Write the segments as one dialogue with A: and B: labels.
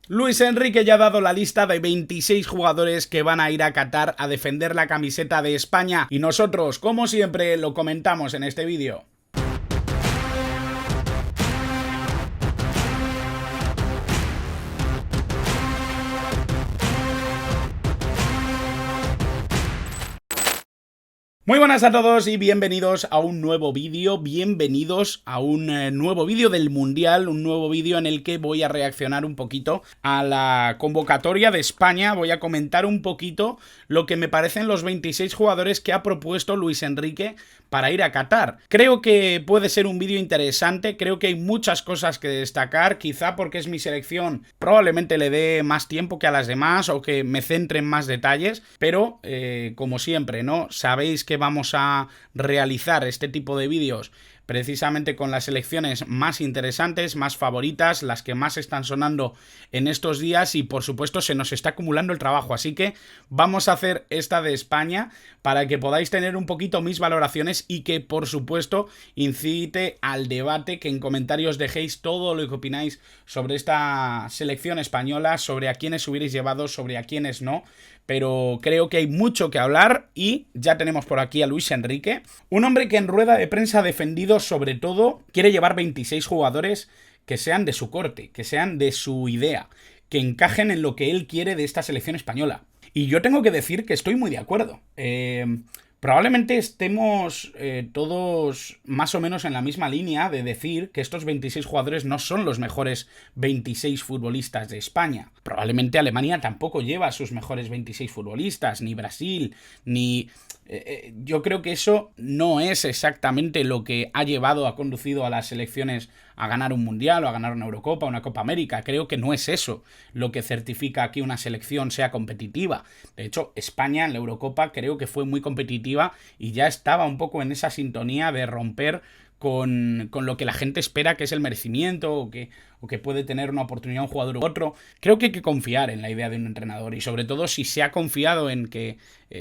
A: Luis Enrique ya ha dado la lista de 26 jugadores que van a ir a Qatar a defender la camiseta de España y nosotros, como siempre, lo comentamos en este vídeo. Muy buenas a todos y bienvenidos a un nuevo vídeo, bienvenidos a un nuevo vídeo del Mundial, un nuevo vídeo en el que voy a reaccionar un poquito a la convocatoria de España, voy a comentar un poquito lo que me parecen los 26 jugadores que ha propuesto Luis Enrique para ir a Qatar. Creo que puede ser un vídeo interesante, creo que hay muchas cosas que destacar, quizá porque es mi selección, probablemente le dé más tiempo que a las demás o que me centre en más detalles, pero como siempre, ¿no? Sabéis que vamos a realizar este tipo de vídeos precisamente con las selecciones más interesantes, más favoritas, las que más están sonando en estos días y por supuesto se nos está acumulando el trabajo, así que vamos a hacer esta de España para que podáis tener un poquito mis valoraciones y que por supuesto incite al debate, que en comentarios dejéis todo lo que opináis sobre esta selección española, sobre a quiénes hubierais llevado, sobre a quiénes no, pero creo que hay mucho que hablar y ya tenemos por aquí a Luis Enrique, un hombre que en rueda de prensa ha defendido sobre todo, quiere llevar 26 jugadores que sean de su corte, que sean de su idea, que encajen en lo que él quiere de esta selección española. Y yo tengo que decir que estoy muy de acuerdo. Probablemente estemos todos más o menos en la misma línea de decir que estos 26 jugadores no son los mejores 26 futbolistas de España. Probablemente Alemania tampoco lleva a sus mejores 26 futbolistas, ni Brasil, ni... yo creo que eso no es exactamente lo que ha conducido a las selecciones a ganar un Mundial o a ganar una Eurocopa o una Copa América. Creo que no es eso lo que certifica que una selección sea competitiva. De hecho, España en la Eurocopa creo que fue muy competitiva y ya estaba un poco en esa sintonía de romper con lo que la gente espera que es el merecimiento o que puede tener una oportunidad un jugador u otro. Creo que hay que confiar en la idea de un entrenador y sobre todo si se ha confiado en que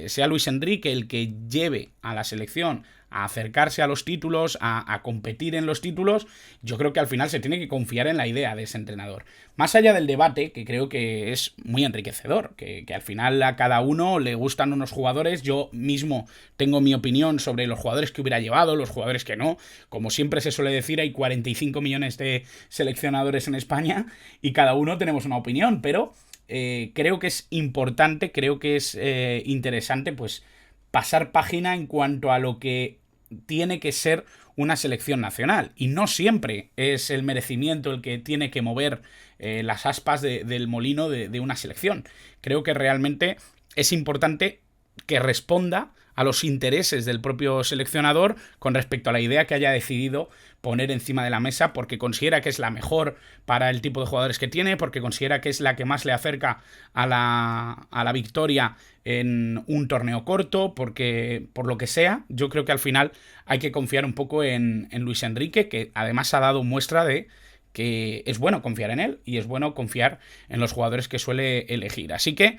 A: sea Luis Enrique el que lleve a la selección a acercarse a los títulos, a competir en los títulos, yo creo que al final se tiene que confiar en la idea de ese entrenador. Más allá del debate, que creo que es muy enriquecedor, que al final a cada uno le gustan unos jugadores, yo mismo tengo mi opinión sobre los jugadores que hubiera llevado, los jugadores que no, como siempre se suele decir, hay 45 millones de seleccionadores en España y cada uno tenemos una opinión, pero creo que es importante, creo que es interesante, pues pasar página en cuanto a lo que tiene que ser una selección nacional y no siempre es el merecimiento el que tiene que mover las aspas del molino de una selección. Creo que realmente es importante que responda a los intereses del propio seleccionador con respecto a la idea que haya decidido poner encima de la mesa porque considera que es la mejor para el tipo de jugadores que tiene, porque considera que es la que más le acerca a la victoria en un torneo corto, porque por lo que sea, yo creo que al final hay que confiar un poco en Luis Enrique, que además ha dado muestra de que es bueno confiar en él y es bueno confiar en los jugadores que suele elegir. Así que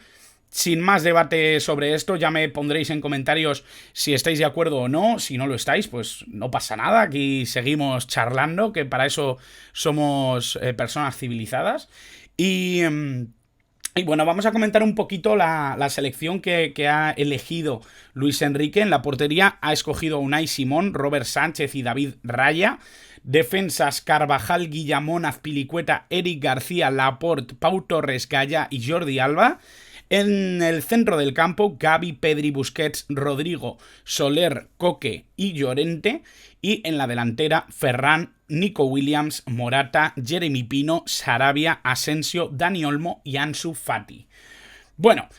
A: sin más debate sobre esto, ya me pondréis en comentarios si estáis de acuerdo o no. Si no lo estáis, pues no pasa nada. Aquí seguimos charlando, que para eso somos personas civilizadas. Y bueno, vamos a comentar un poquito la selección que ha elegido Luis Enrique. En la portería ha escogido a Unai Simón, Robert Sánchez y David Raya. Defensas: Carvajal, Guillamón, Azpilicueta, Eric García, Laporte, Pau Torres, Gaya y Jordi Alba. En el centro del campo, Gavi, Pedri, Busquets, Rodrigo, Soler, Coque y Llorente. Y en la delantera, Ferran, Nico Williams, Morata, Jeremy Pino, Sarabia, Asensio, Dani Olmo y Ansu Fati. Bueno,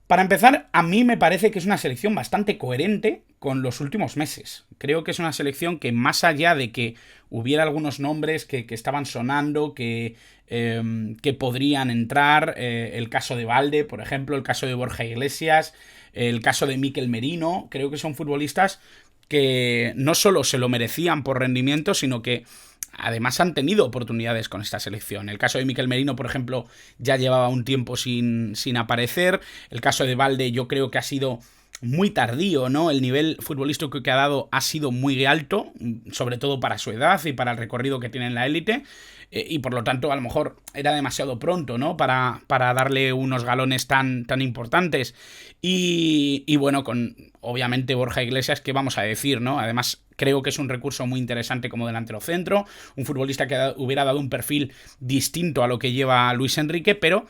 A: para empezar, a mí me parece que es una selección bastante coherente con los últimos meses. Creo que es una selección que, más allá de que hubiera algunos nombres que estaban sonando, que podrían entrar, el caso de Valde, por ejemplo, el caso de Borja Iglesias, el caso de Mikel Merino, creo que son futbolistas que no solo se lo merecían por rendimiento, sino que además han tenido oportunidades con esta selección. El caso de Mikel Merino, por ejemplo, ya llevaba un tiempo sin aparecer. El caso de Valde yo creo que ha sido muy tardío, ¿no? El nivel futbolístico que ha dado ha sido muy alto, sobre todo para su edad y para el recorrido que tiene en la élite, y por lo tanto a lo mejor era demasiado pronto, ¿no? Para darle unos galones tan importantes. Y bueno, con obviamente Borja Iglesias, ¿qué vamos a decir, no? Además, creo que es un recurso muy interesante como delantero centro, un futbolista que hubiera dado un perfil distinto a lo que lleva Luis Enrique, pero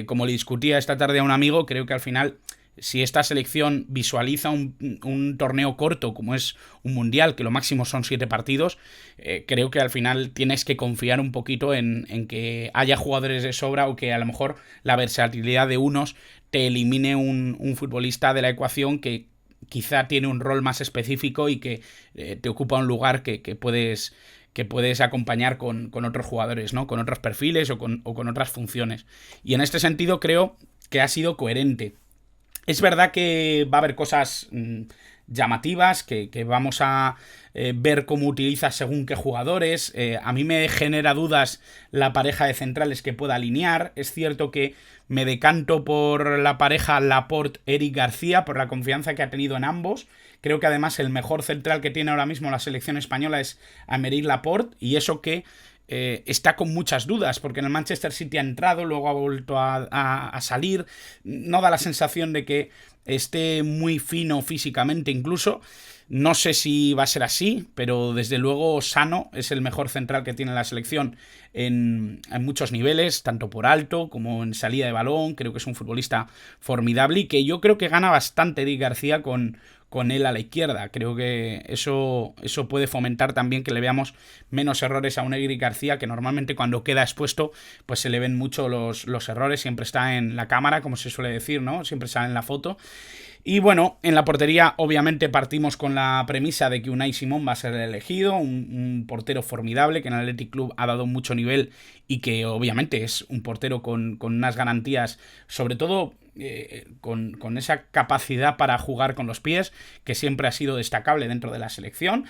A: como le discutía esta tarde a un amigo, creo que al final, si esta selección visualiza un torneo corto como es un mundial, que lo máximo son 7 partidos, creo que al final tienes que confiar un poquito en que haya jugadores de sobra, o que a lo mejor la versatilidad de unos te elimine un futbolista de la ecuación que quizá tiene un rol más específico y que te ocupa un lugar que puedes acompañar con otros jugadores, ¿no? Con otros perfiles o con otras funciones. Y en este sentido creo que ha sido coherente. Es verdad que va a haber cosas llamativas, que vamos a ver cómo utiliza según qué jugadores. A mí me genera dudas la pareja de centrales que pueda alinear. Es cierto que me decanto por la pareja Laporte-Eric García, por la confianza que ha tenido en ambos. Creo que además el mejor central que tiene ahora mismo la selección española es Aymeric Laporte, y eso que está con muchas dudas, porque en el Manchester City ha entrado, luego ha vuelto a salir, no da la sensación de que esté muy fino físicamente incluso. No sé si va a ser así, pero desde luego sano, es el mejor central que tiene la selección en muchos niveles, tanto por alto como en salida de balón. Creo que es un futbolista formidable y que yo creo que gana bastante Eric García con él a la izquierda. Creo que eso puede fomentar también que le veamos menos errores a un Eric García, que normalmente cuando queda expuesto pues se le ven mucho los errores, siempre está en la cámara, como se suele decir, ¿no? Siempre sale en la foto. Y bueno, en la portería obviamente partimos con la premisa de que Unai Simón va a ser el elegido, un portero formidable que en el Athletic Club ha dado mucho nivel y que obviamente es un portero con unas garantías, sobre todo con esa capacidad para jugar con los pies, que siempre ha sido destacable dentro de la selección.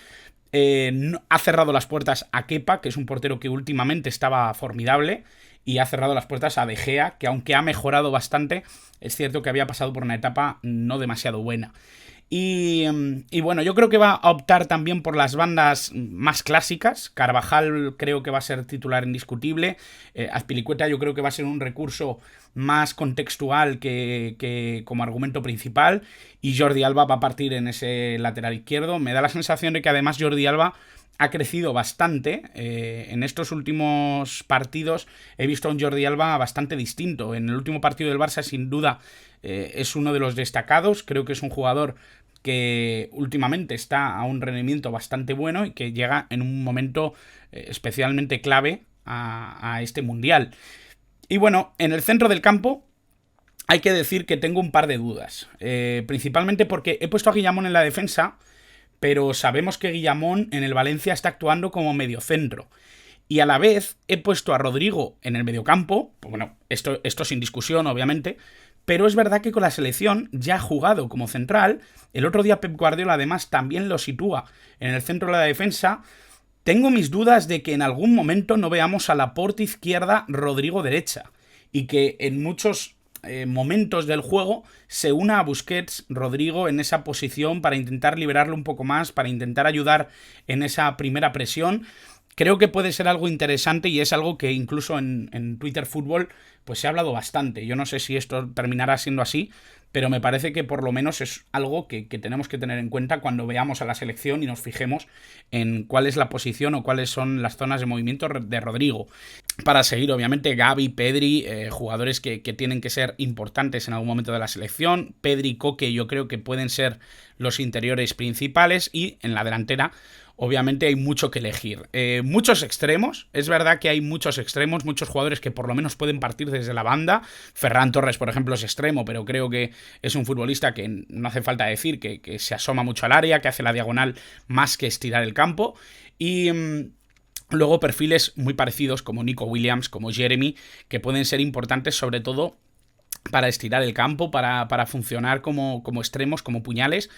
A: Ha cerrado las puertas a Kepa, que es un portero que últimamente estaba formidable, y ha cerrado las puertas a De Gea, que aunque ha mejorado bastante, es cierto que había pasado por una etapa no demasiado buena. Y bueno, yo creo que va a optar también por las bandas más clásicas. Carvajal creo que va a ser titular indiscutible. Azpilicueta yo creo que va a ser un recurso más contextual que como argumento principal. Y Jordi Alba va a partir en ese lateral izquierdo. Me da la sensación de que además Jordi Alba ha crecido bastante. En estos últimos partidos he visto a un Jordi Alba bastante distinto. En el último partido del Barça, sin duda, es uno de los destacados. Creo que es un jugador que últimamente está a un rendimiento bastante bueno y que llega en un momento especialmente clave a este mundial. Y bueno, en el centro del campo hay que decir que tengo un par de dudas. Principalmente porque he puesto a Guillamón en la defensa, pero sabemos que Guillamón en el Valencia está actuando como mediocentro. Y a la vez he puesto a Rodrigo en el mediocampo. Bueno, esto sin discusión, obviamente. Pero es verdad que con la selección ya ha jugado como central. El otro día Pep Guardiola además también lo sitúa en el centro de la defensa. Tengo mis dudas de que en algún momento no veamos a Laporte izquierda, Rodrigo derecha. Y que en muchos momentos del juego se una a Busquets, Rodrigo, en esa posición para intentar liberarlo un poco más, para intentar ayudar en esa primera presión. Creo que puede ser algo interesante y es algo que incluso en Twitter Fútbol pues se ha hablado bastante. Yo no sé si esto terminará siendo así, pero me parece que por lo menos es algo que tenemos que tener en cuenta cuando veamos a la selección y nos fijemos en cuál es la posición o cuáles son las zonas de movimiento de Rodrigo. Para seguir, obviamente, Gavi, Pedri, jugadores que tienen que ser importantes en algún momento de la selección. Pedri y Koke yo creo que pueden ser los interiores principales, y en la delantera obviamente hay mucho que elegir. Muchos extremos, es verdad que hay muchos extremos, muchos jugadores que por lo menos pueden partir desde la banda. Ferran Torres, por ejemplo, es extremo, pero creo que es un futbolista que no hace falta decir que se asoma mucho al área, que hace la diagonal más que estirar el campo. Y luego perfiles muy parecidos como Nico Williams, como Jeremy, que pueden ser importantes sobre todo para estirar el campo, para funcionar como extremos, como puñales.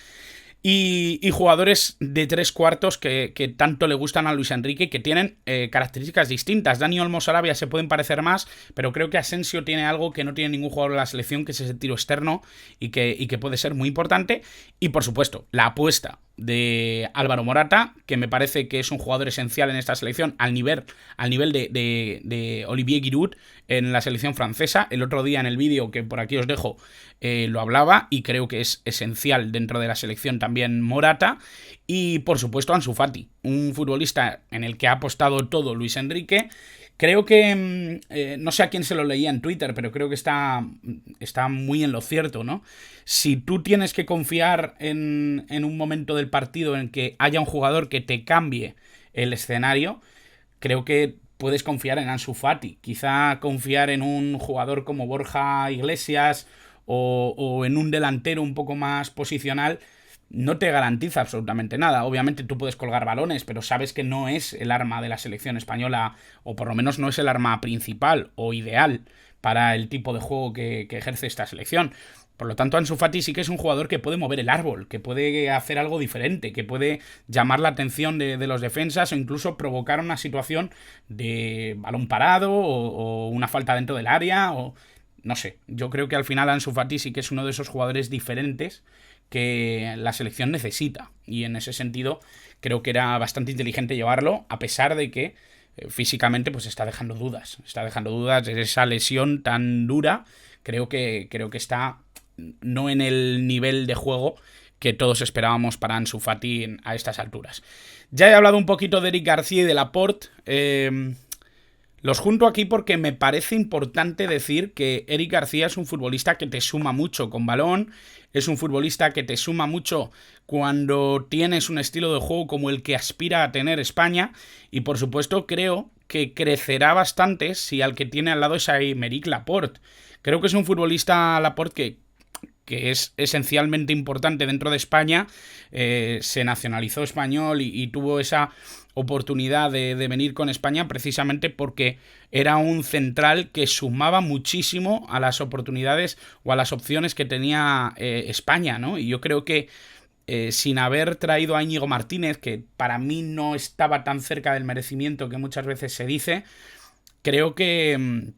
A: Y jugadores de tres cuartos que tanto le gustan a Luis Enrique, que tienen características distintas. Dani Olmo, Sarabia se pueden parecer más, pero creo que Asensio tiene algo que no tiene ningún jugador de la selección, que es ese tiro externo y que puede ser muy importante. Y por supuesto, la apuesta de Álvaro Morata, que me parece que es un jugador esencial en esta selección al nivel de Olivier Giroud en la selección francesa. El otro día en el vídeo que por aquí os dejo lo hablaba, y creo que es esencial dentro de la selección también Morata. Y por supuesto Ansu Fati, un futbolista en el que ha apostado todo Luis Enrique. Creo que, no sé a quién se lo leía en Twitter, pero creo que está muy en lo cierto, ¿no? Si tú tienes que confiar en un momento del partido en que haya un jugador que te cambie el escenario, creo que puedes confiar en Ansu Fati. Quizá confiar en un jugador como Borja Iglesias o en un delantero un poco más posicional no te garantiza absolutamente nada. Obviamente tú puedes colgar balones, pero sabes que no es el arma de la selección española, o por lo menos no es el arma principal o ideal para el tipo de juego que ejerce esta selección. Por lo tanto, Ansu Fati sí que es un jugador que puede mover el árbol, que puede hacer algo diferente, que puede llamar la atención de los defensas o incluso provocar una situación de balón parado o una falta dentro del área o... No sé, yo creo que al final Ansu Fati sí que es uno de esos jugadores diferentes que la selección necesita, y en ese sentido creo que era bastante inteligente llevarlo, a pesar de que físicamente pues está dejando dudas de esa lesión tan dura. Creo que está no en el nivel de juego que todos esperábamos para Ansu Fati a estas alturas. Ya he hablado un poquito de Eric García y de Laporte. Los junto aquí porque me parece importante decir que Eric García es un futbolista que te suma mucho con balón, es un futbolista que te suma mucho cuando tienes un estilo de juego como el que aspira a tener España, y por supuesto creo que crecerá bastante si al que tiene al lado es a Aymeric Laporte. Creo que es un futbolista, Laporte, que es esencialmente importante dentro de España. Se nacionalizó español y tuvo esa oportunidad de venir con España precisamente porque era un central que sumaba muchísimo a las oportunidades o a las opciones que tenía España, ¿no? Y yo creo que sin haber traído a Íñigo Martínez, que para mí no estaba tan cerca del merecimiento que muchas veces se dice, creo que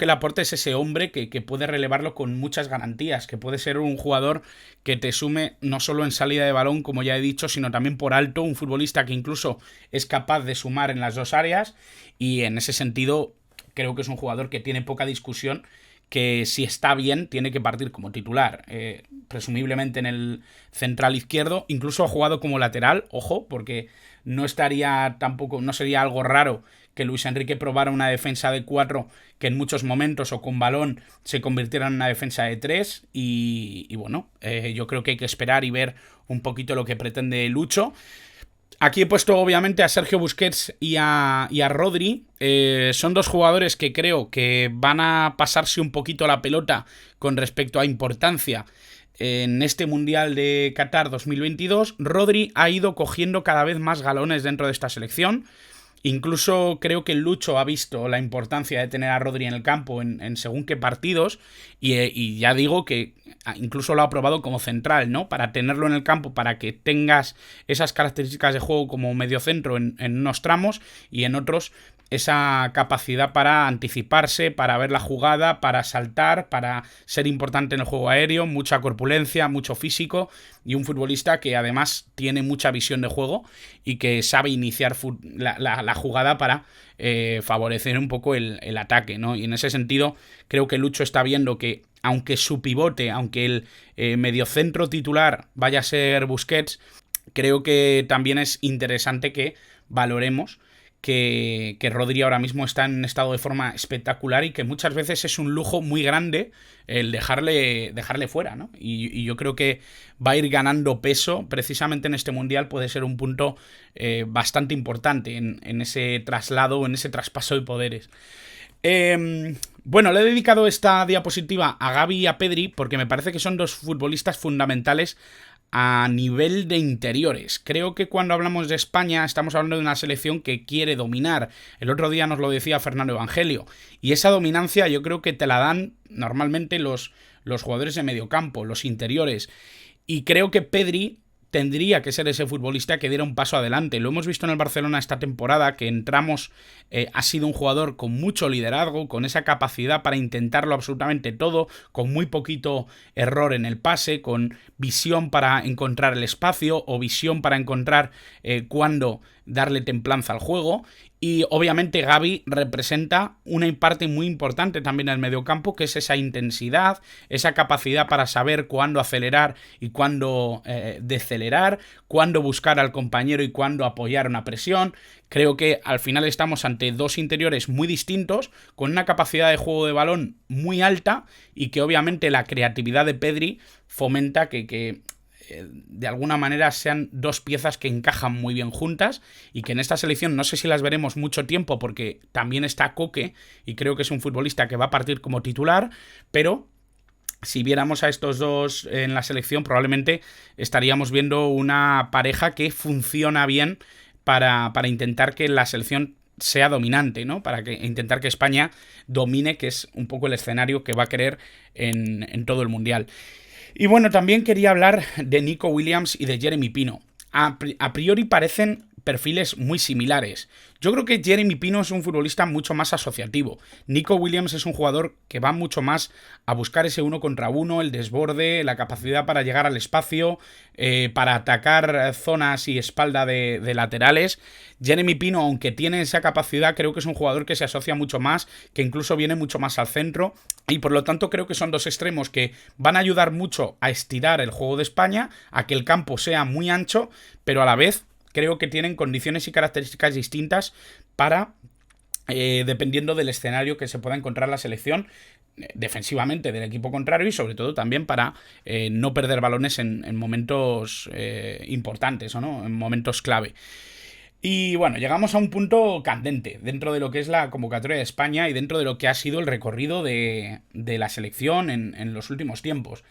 A: Laporte es ese hombre que puede relevarlo con muchas garantías, que puede ser un jugador que te sume no solo en salida de balón, como ya he dicho, sino también por alto, un futbolista que incluso es capaz de sumar en las dos áreas, y en ese sentido creo que es un jugador que tiene poca discusión, que si está bien tiene que partir como titular, presumiblemente en el central izquierdo. Incluso ha jugado como lateral, ojo, porque no sería algo raro que Luis Enrique probara una defensa de 4 que en muchos momentos o con balón se convirtiera en una defensa de 3, y bueno, yo creo que hay que esperar y ver un poquito lo que pretende Lucho. Aquí he puesto obviamente a Sergio Busquets y a Rodri. Son dos jugadores que creo que van a pasarse un poquito la pelota con respecto a importancia en este Mundial de Qatar 2022. Rodri ha ido cogiendo cada vez más galones dentro de esta selección. Incluso creo que Lucho ha visto la importancia de tener a Rodri en el campo en según qué partidos, y ya digo que incluso lo ha probado como central, ¿no? Para tenerlo en el campo, para que tengas esas características de juego como mediocentro en unos tramos, y en otros esa capacidad para anticiparse, para ver la jugada, para saltar, para ser importante en el juego aéreo, mucha corpulencia, mucho físico, y un futbolista que además tiene mucha visión de juego y que sabe iniciar la jugada para favorecer un poco el ataque, ¿no? Y en ese sentido creo que Lucho está viendo que aunque su pivote, aunque el mediocentro titular vaya a ser Busquets, creo que también es interesante que valoremos que Rodri ahora mismo está en un estado de forma espectacular, y que muchas veces es un lujo muy grande el dejarle fuera, ¿no? Y yo creo que va a ir ganando peso precisamente en este Mundial. Puede ser un punto bastante importante en ese traslado, en ese traspaso de poderes. Bueno, le he dedicado esta diapositiva a Gavi y a Pedri porque me parece que son dos futbolistas fundamentales a nivel de interiores. Creo que cuando hablamos de España estamos hablando de una selección que quiere dominar. El otro día nos lo decía Fernando Evangelio, y esa dominancia yo creo que te la dan normalmente los jugadores de mediocampo, los interiores, y creo que Pedri tendría que ser ese futbolista que diera un paso adelante. Lo hemos visto en el Barcelona esta temporada, que entramos, ha sido un jugador con mucho liderazgo, con esa capacidad para intentarlo absolutamente todo, con muy poquito error en el pase, con visión para encontrar el espacio o visión para encontrar cuándo darle templanza al juego. Y obviamente Gavi representa una parte muy importante también en el mediocampo, que es esa intensidad, esa capacidad para saber cuándo acelerar y cuándo decelerar, cuándo buscar al compañero y cuándo apoyar una presión. Creo que al final estamos ante dos interiores muy distintos, con una capacidad de juego de balón muy alta y que obviamente la creatividad de Pedri fomenta que de alguna manera sean dos piezas que encajan muy bien juntas y que en esta selección no sé si las veremos mucho tiempo porque también está Koke y creo que es un futbolista que va a partir como titular, pero si viéramos a estos dos en la selección probablemente estaríamos viendo una pareja que funciona bien para intentar que la selección sea dominante, ¿no? Para intentar que España domine, que es un poco el escenario que va a querer en todo el Mundial. Y bueno, también quería hablar de Nico Williams y de Jeremy Pino. A priori parecen perfiles muy similares. Yo creo que Jeremy Pino es un futbolista mucho más asociativo. Nico Williams es un jugador que va mucho más a buscar ese uno contra uno, el desborde, la capacidad para llegar al espacio, para atacar zonas y espalda de laterales. Jeremy Pino, aunque tiene esa capacidad, creo que es un jugador que se asocia mucho más, que incluso viene mucho más al centro, y por lo tanto creo que son dos extremos que van a ayudar mucho a estirar el juego de España, a que el campo sea muy ancho, pero a la vez creo que tienen condiciones y características distintas para, dependiendo del escenario que se pueda encontrar la selección, defensivamente del equipo contrario y sobre todo también para no perder balones en momentos importantes, ¿o no? En momentos clave. Y bueno, llegamos a un punto candente dentro de lo que es la convocatoria de España y dentro de lo que ha sido el recorrido de la selección en los últimos tiempos.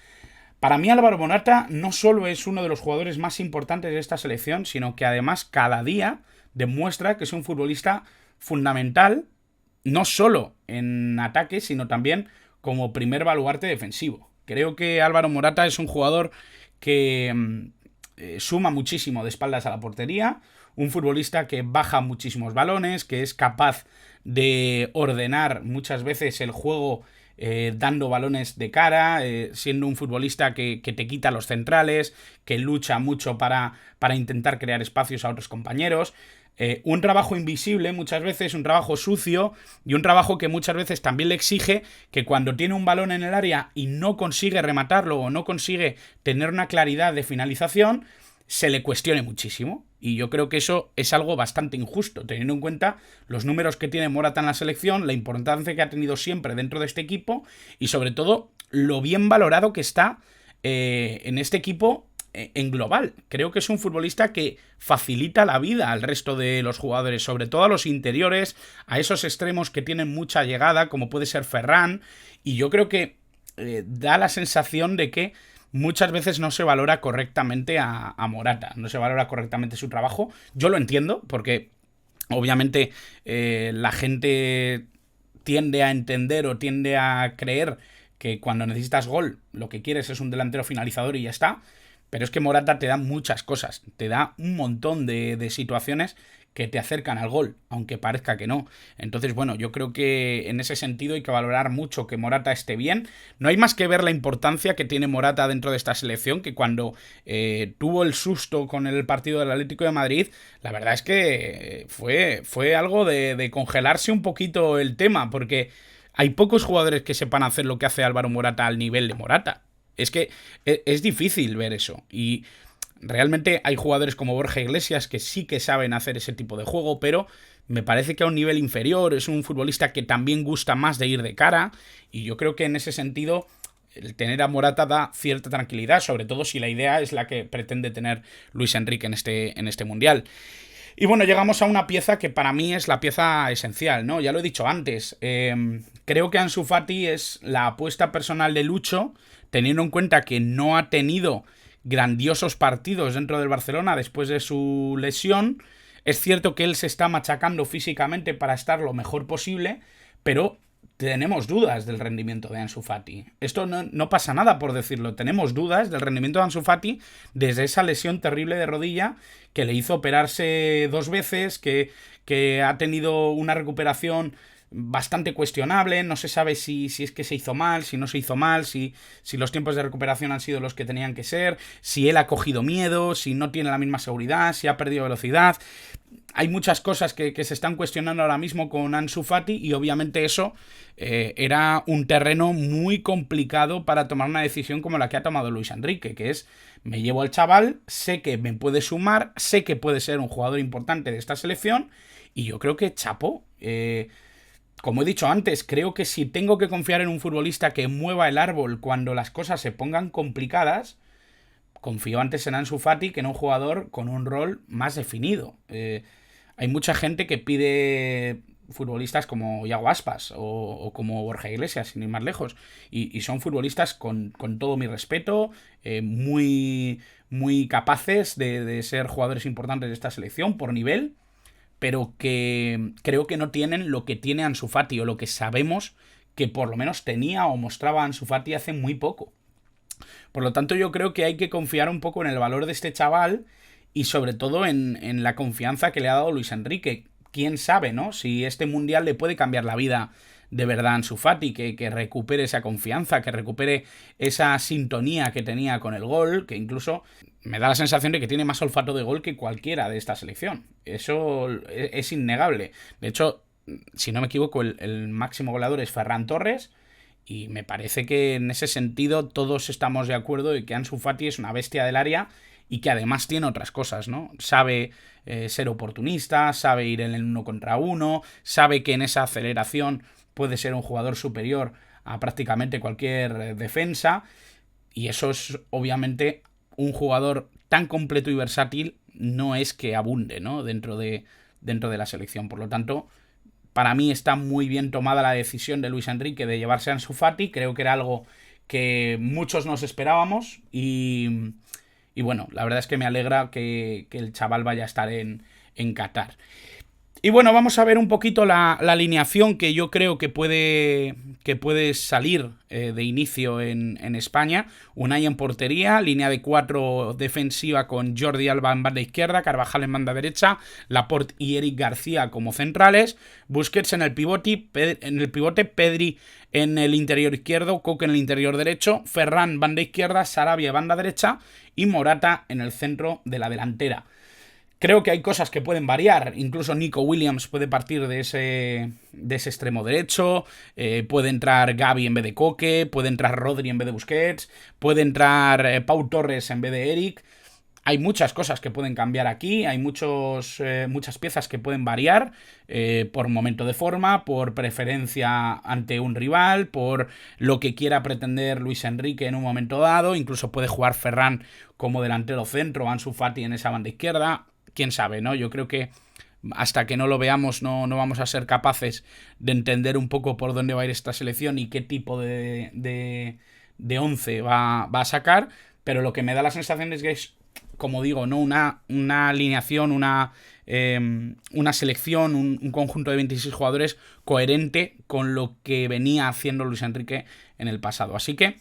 A: Para mí Álvaro Morata no solo es uno de los jugadores más importantes de esta selección, sino que además cada día demuestra que es un futbolista fundamental, no solo en ataque, sino también como primer baluarte defensivo. Creo que Álvaro Morata es un jugador que suma muchísimo de espaldas a la portería, un futbolista que baja muchísimos balones, que es capaz de ordenar muchas veces el juego dando balones de cara, siendo un futbolista que te quita los centrales, que lucha mucho para intentar crear espacios a otros compañeros. Un trabajo invisible muchas veces, un trabajo sucio y un trabajo que muchas veces también le exige que cuando tiene un balón en el área y no consigue rematarlo o no consigue tener una claridad de finalización, se le cuestione muchísimo. Y yo creo que eso es algo bastante injusto, teniendo en cuenta los números que tiene Morata en la selección, la importancia que ha tenido siempre dentro de este equipo y sobre todo lo bien valorado que está en este equipo en global. Creo que es un futbolista que facilita la vida al resto de los jugadores, sobre todo a los interiores, a esos extremos que tienen mucha llegada, como puede ser Ferran, y yo creo que da la sensación de que muchas veces no se valora correctamente a Morata, no se valora correctamente su trabajo. Yo lo entiendo, porque obviamente la gente tiende a entender o tiende a creer que cuando necesitas gol, lo que quieres es un delantero finalizador y ya está. Pero es que Morata te da muchas cosas, te da un montón de situaciones que te acercan al gol, aunque parezca que no. Entonces, bueno, yo creo que en ese sentido hay que valorar mucho que Morata esté bien. No hay más que ver la importancia que tiene Morata dentro de esta selección, que cuando tuvo el susto con el partido del Atlético de Madrid, la verdad es que fue algo de congelarse un poquito el tema, porque hay pocos jugadores que sepan hacer lo que hace Álvaro Morata al nivel de Morata. Es que es difícil ver eso. Y realmente hay jugadores como Borja Iglesias que sí que saben hacer ese tipo de juego, pero me parece que a un nivel inferior es un futbolista que también gusta más de ir de cara. Y yo creo que en ese sentido el tener a Morata da cierta tranquilidad, sobre todo si la idea es la que pretende tener Luis Enrique en este Mundial. Y bueno, llegamos a una pieza que para mí es la pieza esencial, ¿no? Ya lo he dicho antes. Creo que Ansu Fati es la apuesta personal de Lucho, teniendo en cuenta que no ha tenido grandiosos partidos dentro del Barcelona después de su lesión. Es cierto que él se está machacando físicamente para estar lo mejor posible, pero tenemos dudas del rendimiento de Ansu Fati. Esto no pasa nada por decirlo. Tenemos dudas del rendimiento de Ansu Fati desde esa lesión terrible de rodilla que le hizo operarse 2 veces, que ha tenido una recuperación bastante cuestionable. No se sabe si es que se hizo mal, si no se hizo mal, si los tiempos de recuperación han sido los que tenían que ser, si él ha cogido miedo, si no tiene la misma seguridad, si ha perdido velocidad. Hay muchas cosas que se están cuestionando ahora mismo con Ansu Fati y obviamente eso era un terreno muy complicado para tomar una decisión como la que ha tomado Luis Enrique, que es: me llevo al chaval, sé que me puede sumar, sé que puede ser un jugador importante de esta selección y yo creo que chapó. Como he dicho antes, creo que si tengo que confiar en un futbolista que mueva el árbol cuando las cosas se pongan complicadas, confío antes en Ansu Fati que en un jugador con un rol más definido. Hay mucha gente que pide futbolistas como Iago Aspas o como Borja Iglesias, sin ir más lejos. Y son futbolistas con todo mi respeto, muy, muy capaces de ser jugadores importantes de esta selección por nivel, pero que creo que no tienen lo que tiene Ansu Fati o lo que sabemos que por lo menos tenía o mostraba Ansu Fati hace muy poco. Por lo tanto, yo creo que hay que confiar un poco en el valor de este chaval y sobre todo en la confianza que le ha dado Luis Enrique. Quién sabe, ¿no? Si este mundial le puede cambiar la vida de verdad a Ansu Fati, que recupere esa confianza, que recupere esa sintonía que tenía con el gol, que incluso me da la sensación de que tiene más olfato de gol que cualquiera de esta selección. Eso es innegable. De hecho, si no me equivoco, el máximo goleador es Ferran Torres. Y me parece que en ese sentido todos estamos de acuerdo de que Ansu Fati es una bestia del área y que además tiene otras cosas, ¿no? Sabe ser oportunista, sabe ir en el 1 contra 1, sabe que en esa aceleración puede ser un jugador superior a prácticamente cualquier defensa, y eso es obviamente un jugador tan completo y versátil, no es que abunde, ¿no? dentro de la selección. Por lo tanto, para mí está muy bien tomada la decisión de Luis Enrique de llevarse a Ansu Fati. Creo que era algo que muchos nos esperábamos y bueno, la verdad es que me alegra que el chaval vaya a estar en Qatar. Y bueno, vamos a ver un poquito la alineación que yo creo que puede salir de inicio en España. Unai en portería, línea de 4 defensiva con Jordi Alba en banda izquierda, Carvajal en banda derecha, Laporte y Eric García como centrales, Busquets en el pivote, Pedri en el interior izquierdo, Coque en el interior derecho, Ferran banda izquierda, Sarabia banda derecha y Morata en el centro de la delantera. Creo que hay cosas que pueden variar. Incluso Nico Williams puede partir de ese extremo derecho. Puede entrar Gavi en vez de Coque. Puede entrar Rodri en vez de Busquets. Puede entrar Pau Torres en vez de Eric. Hay muchas cosas que pueden cambiar aquí. Hay muchas piezas que pueden variar por momento de forma, por preferencia ante un rival, por lo que quiera pretender Luis Enrique en un momento dado. Incluso puede jugar Ferran como delantero centro, Ansu Fati en esa banda izquierda. Quién sabe, ¿no? Yo creo que hasta que no lo veamos no vamos a ser capaces de entender un poco por dónde va a ir esta selección y qué tipo de once va a sacar, pero lo que me da la sensación es que es, como digo, ¿no? una alineación, una selección, un conjunto de 26 jugadores coherente con lo que venía haciendo Luis Enrique en el pasado. Así que,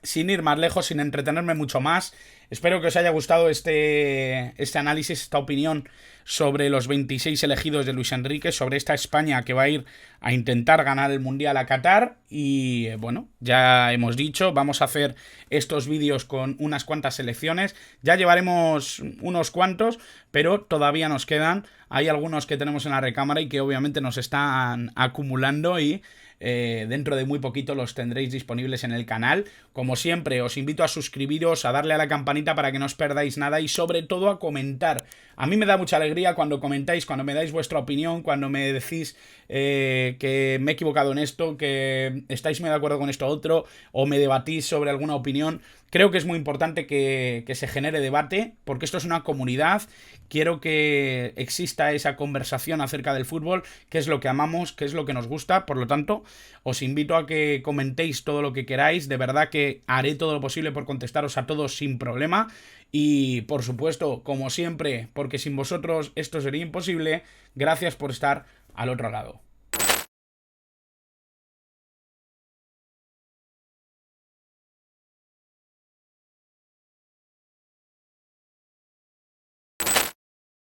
A: sin ir más lejos, sin entretenerme mucho más, espero que os haya gustado este análisis, esta opinión sobre los 26 elegidos de Luis Enrique, sobre esta España que va a ir a intentar ganar el Mundial a Qatar. Y bueno, ya hemos dicho, vamos a hacer estos vídeos con unas cuantas selecciones. Ya llevaremos unos cuantos, pero todavía nos quedan. Hay algunos que tenemos en la recámara y que obviamente nos están acumulando y dentro de muy poquito los tendréis disponibles en el canal. Como siempre, os invito a suscribiros, a darle a la campanita para que no os perdáis nada y sobre todo a comentar. A mí me da mucha alegría cuando comentáis, cuando me dais vuestra opinión, cuando me decís que me he equivocado en esto, que estáis muy de acuerdo con esto otro, o me debatís sobre alguna opinión. Creo que es muy importante que se genere debate, porque esto es una comunidad. Quiero que exista esa conversación acerca del fútbol, qué es lo que amamos, qué es lo que nos gusta. Por lo tanto, os invito a que comentéis todo lo que queráis. De verdad que haré todo lo posible por contestaros a todos sin problema. Y, por supuesto, como siempre, porque sin vosotros esto sería imposible, gracias por estar al otro lado.